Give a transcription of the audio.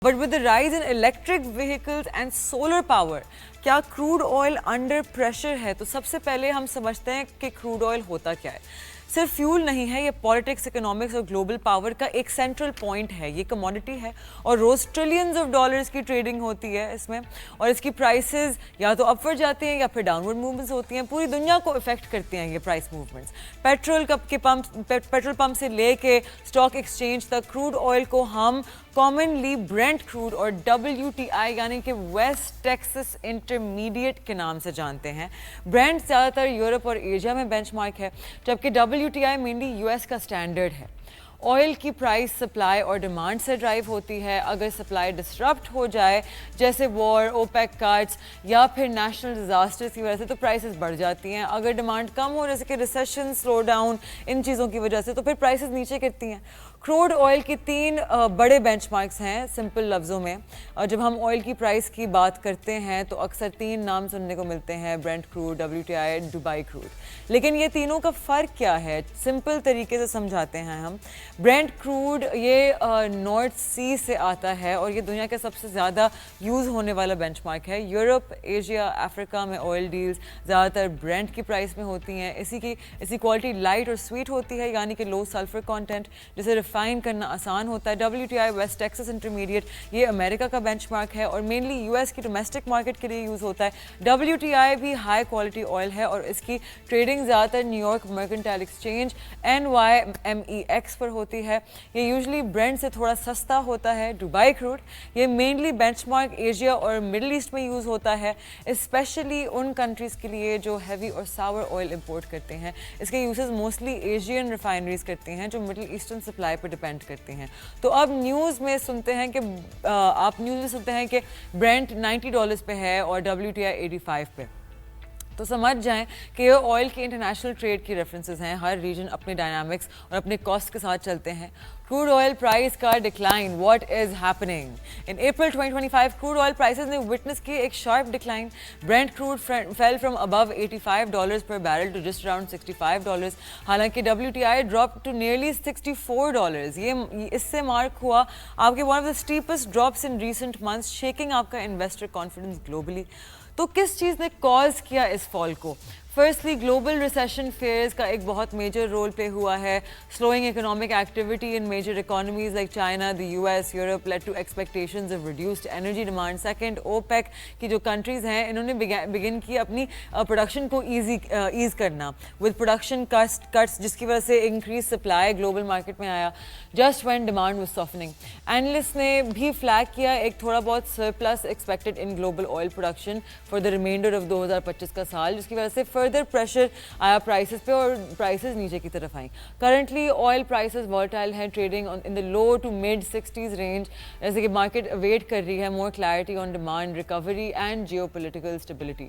But with the rise in electric vehicles and solar power, क्या crude oil under pressure है? तो सबसे पहले हम समझते हैं कि क्रूड ऑयल होता क्या है। सिर्फ फ्यूल नहीं है, ये पॉलिटिक्स, इकोनॉमिक्स और ग्लोबल पावर का एक सेंट्रल पॉइंट है। ये कमोडिटी है और रोज ट्रिलियंस ऑफ डॉलर्स की ट्रेडिंग होती है इसमें, और इसकी प्राइसेस या तो अपवर्ड जाती हैं या फिर डाउनवर्ड मूवमेंट्स होती हैं। पूरी दुनिया को इफेक्ट करती हैं ये प्राइस मूवमेंट्स। पेट्रोल पंप से लेके स्टॉक एक्सचेंज तक क्रूड ऑयल को हम कॉमनली ब्रेंट क्रूड और WTI यानी कि वेस्ट टेक्सास इंटरमीडिएट के नाम से जानते हैं। ब्रेंट ज़्यादातर यूरोप और एशिया में बेंचमार्क है, जबकि WTI मेनली US का स्टैंडर्ड है। ऑयल की प्राइस सप्लाई और डिमांड से ड्राइव होती है। अगर सप्लाई डिसरप्ट हो जाए, जैसे वॉर, ओपेक कट्स या फिर नेशनल डिजास्टर्स की वजह से, तो प्राइसेस बढ़ जाती हैं। अगर डिमांड कम हो, जैसे कि रिसेशन, स्लो डाउन, इन चीज़ों की वजह से, तो फिर प्राइसेस नीचे गिरती हैं। क्रूड ऑयल की तीन बड़े बेंचमार्क्स हैं सिंपल लफ्ज़ों में। जब हम ऑयल की प्राइस की बात करते हैं तो अक्सर तीन नाम सुनने को मिलते हैं: Brent crude, WTI, Dubai crude. लेकिन ये तीनों का फ़र्क क्या है, सिंपल तरीके से समझाते हैं हम। ब्रेंट क्रूड ये नॉर्थ सी से आता है और ये दुनिया का सबसे ज़्यादा यूज़ होने वाला बेंचमार्क है। यूरोप, एशिया, अफ्रीका में ऑयल डील्स ज़्यादातर ब्रेंट की प्राइस में होती हैं। इसी क्वालिटी लाइट और स्वीट होती है, यानी कि लो सल्फर कंटेंट, जिसे रिफाइन करना आसान होता है। WTI वेस्ट टेक्सास इंटरमीडिएट ये अमेरिका का बेंचमार्क है और मेनली US की डोमेस्टिक मार्केट के लिए यूज़ होता है। WTI भी हाई क्वालिटी ऑयल है और इसकी ट्रेडिंग ज़्यादातर न्यूयॉर्क मर्केंटाइल एक्सचेंज NYMEX पर होती है। ये यूजुअली ब्रेंट से थोड़ा सस्ता होता है। दुबई क्रूड ये मेनली बेंचमार्क एशिया और मिडल ईस्ट में यूज़ होता है, स्पेशली उन कंट्रीज़ के लिए जो हैवी और सावर ऑयल इंपोर्ट करते हैं। इसके यूजेस मोस्टली एशियन रिफाइनरीज करती हैं जो मिडल ईस्टर्न सप्लाई पर डिपेंड करती हैं। तो अब न्यूज़ में सुनते हैं कि ब्रेंट $90 पे है और WTI 85 पे। तो समझ जाएं कि ये ऑयल की इंटरनेशनल ट्रेड की रेफरेंसेस हैं। हर रीजन अपने डायनामिक्स और अपने कॉस्ट के साथ चलते हैं। क्रूड ऑयल प्राइस का decline, what is happening? In April 2025 crude oil prices ने विटनेस की एक sharp decline. Brent crude fell from above $85 पर बैरल टू जस्ट अराउंड $65। हालांकि WTI ड्रॉप टू नियरली $64। ये इससे मार्क हुआ आपके one of the steepest drops in recent months, shaking आपका इन्वेस्टर कॉन्फिडेंस ग्लोबली। तो किस चीज़ ने कॉज किया इस फॉल को? फर्स्टली ग्लोबल रिसेशन फेयर्स का एक बहुत मेजर रोल प्ले हुआ है। Slowing economic activity in major economies like China, the US, Europe led to expectations of reduced energy demand. Second, OPEC की जो कंट्रीज हैं इन्होंने बिगिन की अपनी प्रोडक्शन को ईज करना विद प्रोडक्शन कट्स, जिसकी वजह से इंक्रीज सप्लाई ग्लोबल मार्केट में आया just when demand was softening. Analyst ने भी फ्लैग किया एक थोड़ा बहुत surplus expected in global oil production for the reminder of 2025 का साल, जिसकी वजह से फर्दर प्रेशर आया प्राइसेस पे और प्राइसेस नीचे की तरफ आई। करंटली ऑयल प्राइसेस वॉलेटाइल हैं, trading in the low to mid 60s range, जैसे कि मार्केट वेट कर रही है more clarity on demand recovery and geopolitical stability.